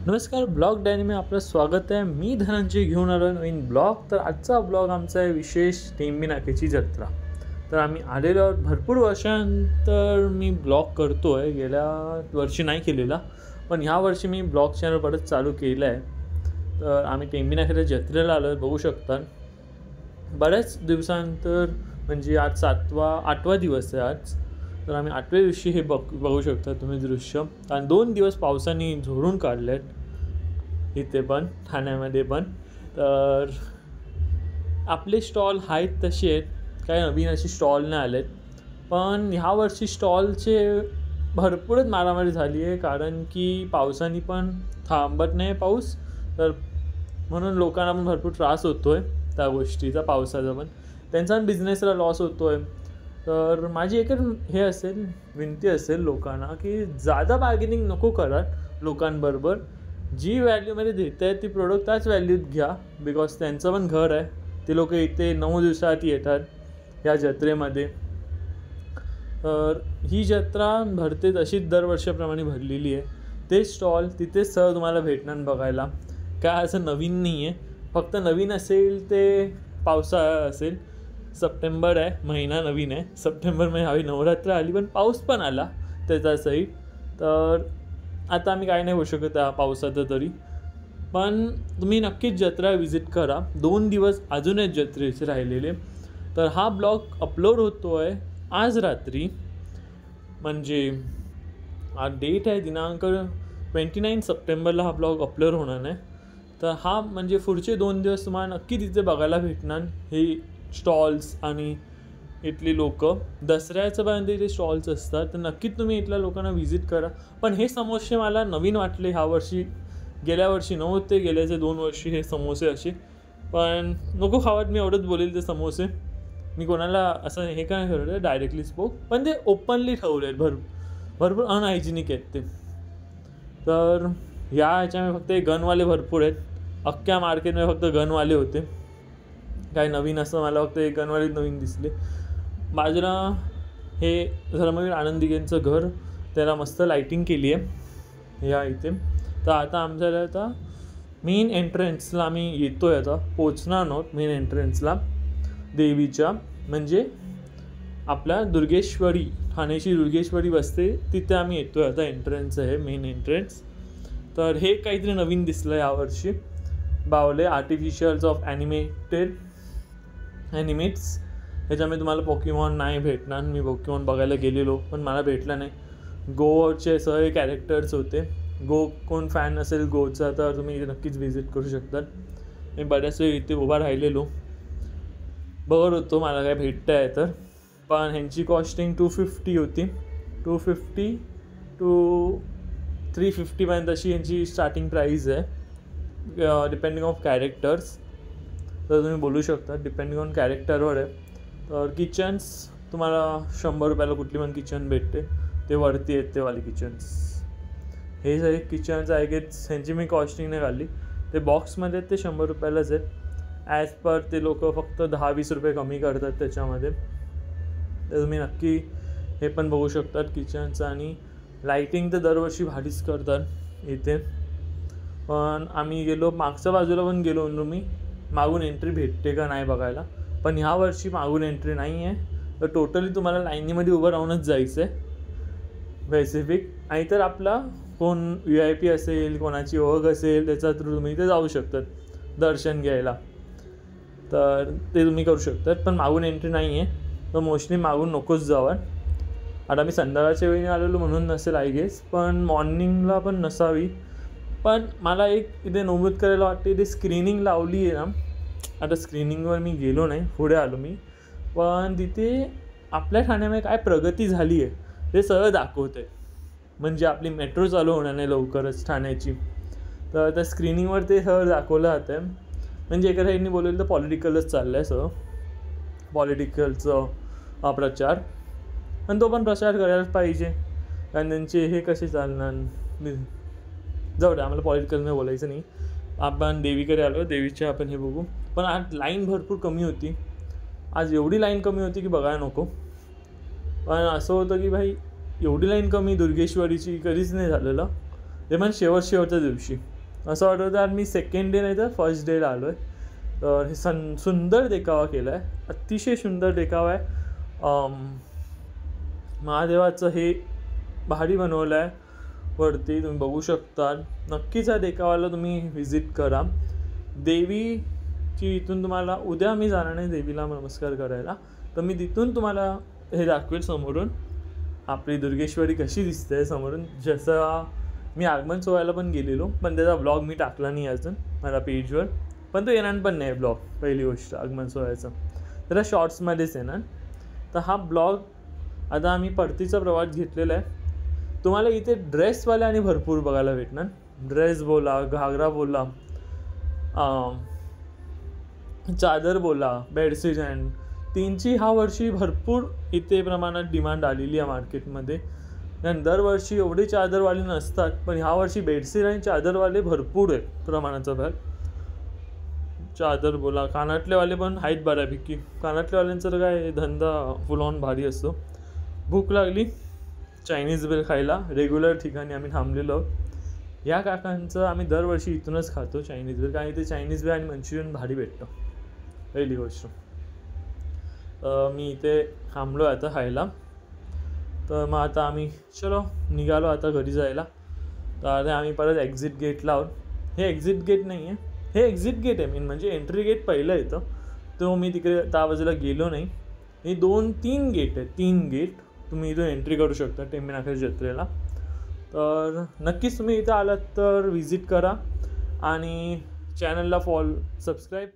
नमस्कार, ब्लॉग डायरीमध्ये आपलं स्वागत आहे. मी धनंजय घेऊन आलो नवीन ब्लॉग. तर आजचा ब्लॉग आमचा आहे विशेष टेंबी नाक्याची जत्रा. तर आम्ही आलेलो आहोत भरपूर वर्षांतर. मी ब्लॉग करतो आहे, गेल्या वर्षी नाही केलेला, पण ह्या वर्षी मी ब्लॉग चॅनल परत चालू केलं आहे. तर आम्ही टेंबी नाक्याच्या जत्रेला आलो आहे, बघू शकता. बऱ्याच दिवसांतर म्हणजे आज 8वा दिवस आहे आज. तर आम्ही 8व्या दिवशी हे बघू शकता तुम्ही दृश्य. आणि 2 दिवस पावसाने झोडून काढले आहेत इथे पण, ठाण्यामध्ये पण. तर आपले स्टॉल आहेत तसे आहेत, काही नवीन असे स्टॉल नाही आलेत. पण ह्या वर्षी स्टॉलचे भरपूरच मारामारी झाली आहे, कारण की पावसाने पण थांबत नाही पाऊस. तर म्हणून लोकांना पण भरपूर त्रास होतो आहे त्या गोष्टीचा, पावसाचा पण. त्यांचा पण बिझनेसला लॉस होतो आहे. तर माझी एकच हे असेल, विनंती असेल लोकांना की जादा बार्गेनिंग नको करा लोकांबरोबर. जी व्हॅल्यूमध्ये देत आहे ती प्रोडक्ट त्याच व्हॅल्यूत घ्या, बिकॉज त्यांचं पण घर आहे. ते लोक इथे 9 दिवसात येतात या जत्रेमध्ये. तर ही जत्रा भरते तशीच दरवर्षाप्रमाणे भरलेली आहे. ते स्टॉल तिथेच सहज तुम्हाला भेटणार बघायला. काय असं नवीन नाही आहे. फक्त नवीन असेल ते पावसाळा असेल. सप्टेंबर आहे, महिना नवीन आहे. सप्टेंबरमध्ये हवी नवरात्र आली, पण पाऊस पण आला त्याचा सहित. तर आता आम्ही काय नाही होऊ शकत त्या पावसाचं तरी. पण तुम्ही नक्कीच जत्रा विजिट करा. 2 दिवस अजून आहेत जत्रेचे राहिलेले. तर हा ब्लॉग अपलोड होतो आहे आज रात्री, म्हणजे आज डेट आहे दिनांक 29 सप्टेंबरला हा ब्लॉग अपलोड होणार आहे. तर हा म्हणजे पुढचे 2 दिवस तुम्हाला नक्की तिथे बघायला भेटणार हे स्टॉल्स. आणि इथली लोक दसऱ्याचं पर्यंत इथे स्टॉल्स असतात, तर नक्कीच तुम्ही इथल्या लोकांना व्हिजिट करा. पण हे समोसे मला नवीन वाटले ह्या वर्षी. गेल्या वर्षी नव्हते, गेल्याचे 2 वर्षी हे समोसे असे. पण नको खावत, मी एवढंच बोलेल ते समोसे. मी कोणाला असं हे काय ठरवलं डायरेक्टली स्पोक, पण ते ओपनली ठेवले आहेत. भरपूर अनहायजेनिक आहेत ते. तर या ह्याच्यामध्ये फक्त गनवाले भरपूर आहेत. अख्ख्या मार्केटमध्ये फक्त गनवाले होते. काय नवीन असं मला फक्त एक गनवाले नवीन दिसले. बाजूला हे धर्मवीर आनंदीगेंचं घर, त्याला मस्त लाईटिंग केली आहे या इथे. तर आता आमच्याला आता मेन एंट्रन्सला आम्ही येतो आहे. आता पोचणार आहोत मेन एंट्रन्सला देवीच्या, म्हणजे आपल्या दुर्गेश्वरी, ठाण्याची दुर्गेश्वरी बसते तिथे आम्ही येतो आहे. आता एंट्रन्स आहे मेन एंट्रन्स. तर हे काहीतरी नवीन दिसलं यावर्षी. बावले आर्टिफिशियल्स ऑफ ॲनिमेट्स. ह्याच्यामध्ये तुम्हाला पोकेमॉन नाही भेटणार. मी पोकेमॉन बघायला गेलेलो, पण मला भेटला नाही. गोचे सगळे कॅरेक्टर्स होते. गो कोण फॅन असेल गोचा तर तुम्ही इथे नक्कीच व्हिजिट करू शकता. मी बऱ्याच वेळ इथे उभा राहिलेलो, बघत होतो मला काय भेटतं आहे तर. पण ह्यांची कॉस्टिंग 250 होती. 250 to 350पर्यंत अशी यांची स्टार्टिंग प्राईज आहे, डिपेंडिंग ऑफ कॅरेक्टर्स. तर तुम्ही बोलू शकता डिपेंडिंग ऑन कॅरेक्टरवर आहे. तर किचन्स तुम्हाला 100 रुपयाला कुठली पण किचन भेटते. ते वरती आहेत ते वाले किचन्स. हे सगळे किचन्स आहे की ह्यांची मी कॉस्टिंग नाही काढली. ते बॉक्समध्ये ते 100 रुपयालाच आहेत. ॲज पर ते लोक फक्त 10-20 रुपये कमी करतात त्याच्यामध्ये. तर तुम्ही नक्की हे पण बघू शकतात किचन्स. आणि लाईटिंग तर दरवर्षी भारीच करतात इथे. पण आम्ही गेलो मागच्या बाजूला पण गेलो म्हणून मी मागून एंट्री भेटते का नाही बघायला. पण ह्या वर्षी मागून एंट्री नाही आहे. तर टोटली तुम्हाला लाईनीमध्ये उभं राहूनच जायचं आहे स्पेसिफिक. आणि तर आपला कोण VIP असेल, कोणाची ओळख असेल, त्याच्या थ्रू तुम्ही इथे जाऊ शकतात दर्शन घ्यायला. तर ते तुम्ही करू शकतात. पण मागून एंट्री नाही आहे, तर मोस्टली मागून नकोच जावं. आता मी संध्याकाळच्या वेळी आलेलो म्हणून नसेल आय गेस, पण मॉर्निंगला पण नसावी. पण मला एक इथे नमूद करायला वाटते, इथे स्क्रीनिंग लावली आहे ना. आता स्क्रीनिंगवर मी गेलो नाही, पुढे आलो मी. पण तिथे आपल्या ठाण्यामध्ये काय प्रगती झाली आहे ते सगळं दाखवत आहे. म्हणजे आपली मेट्रो चालू होणार नाही लवकरच ठाण्याची. तर त्या स्क्रीनिंगवर ते सगळं दाखवलं जातं आहे. म्हणजे एका साईडनी बोललं तर पॉलिटिकलच चाललं आहे सगळं, पॉलिटिकलचं प्रचार. पण तो पण प्रचार करायलाच पाहिजे, कारण त्यांचे हे कसे चालणार. जाऊ द्या, आम्हाला पॉलिटिकलमध्ये बोलायचं नाही. आपण देवीकडे आलो, देवीचे आपण हे बघू. पण आज लाईन भरपूर कमी होती. आज एवढी लाईन कमी होती की बघायला नको. पण असं होतं की भाई एवढी लाईन कमी दुर्गेश्वरीची कधीच नाही झालेलं. ते पण शेवटच्या दिवशी. असं वाटत होतं मी सेकंड डे नाही तर फर्स्ट डेला आलो आहे. तर हे सुंदर देखावा केला आहे, अतिशय सुंदर देखावा आहे. महादेवाचं हे भारी बनवलं आहे वरती, तुम्ही बघू शकता. नक्कीच या देखावाला तुम्ही व्हिजिट करा. देवीची इथून तुम्हाला, उद्या मी जाणार नाही देवीला नमस्कार करायला, तर मी तिथून तुम्हाला हे दाखवेल समोरून आपली दुर्गेश्वरी कशी दिसते समोरून. जसं मी आगमन सोहळ्याला पण गेलेलो, पण त्याचा ब्लॉग मी टाकला नाही अजून माझ्या पेजवर, पण तो येणार पण नाही ब्लॉग. पहिली गोष्ट आगमन सोहळ्याचं त्याला शॉर्ट्समध्येच येणार. तर हा ब्लॉग आता आम्ही परतीचा प्रवास घेतलेला आहे. तुम्हाला इथे ड्रेसवाले आणि भरपूर बघायला भेटणार. ड्रेस बोला, घागरा बोला, चादर बोला, बेडशीट अँड तीनची ह्या वर्षी भरपूर इथे प्रमाणात डिमांड आलेली आहे मार्केटमध्ये. आणि दरवर्षी एवढे चादरवाले नसतात, पण ह्या वर्षी बेडशीट आणि चादरवाले भरपूर आहे प्रमाणाचा भाग. चादर बोला, कानातलेवाले पण आहेत बऱ्यापैकी. कानातलेवाल्यांचा तर काय धंदा फुल ऑन भारी असतो. भूक लागली, चायनीज बेल खायला रेग्युलर ठिकाणी आम्ही थांबलेलो आहोत. या काकांचं आम्ही दरवर्षी इथूनच खातो चायनीज बेल, कारण इथे चायनीज बेल आणि मंचुरियन भारी भेटतं. पहिली गोष्ट. मी इथे थांबलो आहे आता खायला. तर मग आता आम्ही चलो निघालो आता घरी जायला. तर आम्ही परत एक्झिट गेटला आहोत. हे एक्झिट गेट नाही आहे, हे एक्झिट गेट आहे मेन, म्हणजे एंट्री गेट पहिलं येतं. तो मी तिकडे त्या बाजूला गेलो नाही. हे 2-3 गेट आहेत, 3 गेट तुम्ही इथून एंट्री करू शकता टेंबी नाक्याच्या जत्रेला. तर नक्कीच तुम्ही इथं आलात तर व्हिजिट करा आणि चॅनलला सबस्क्राईब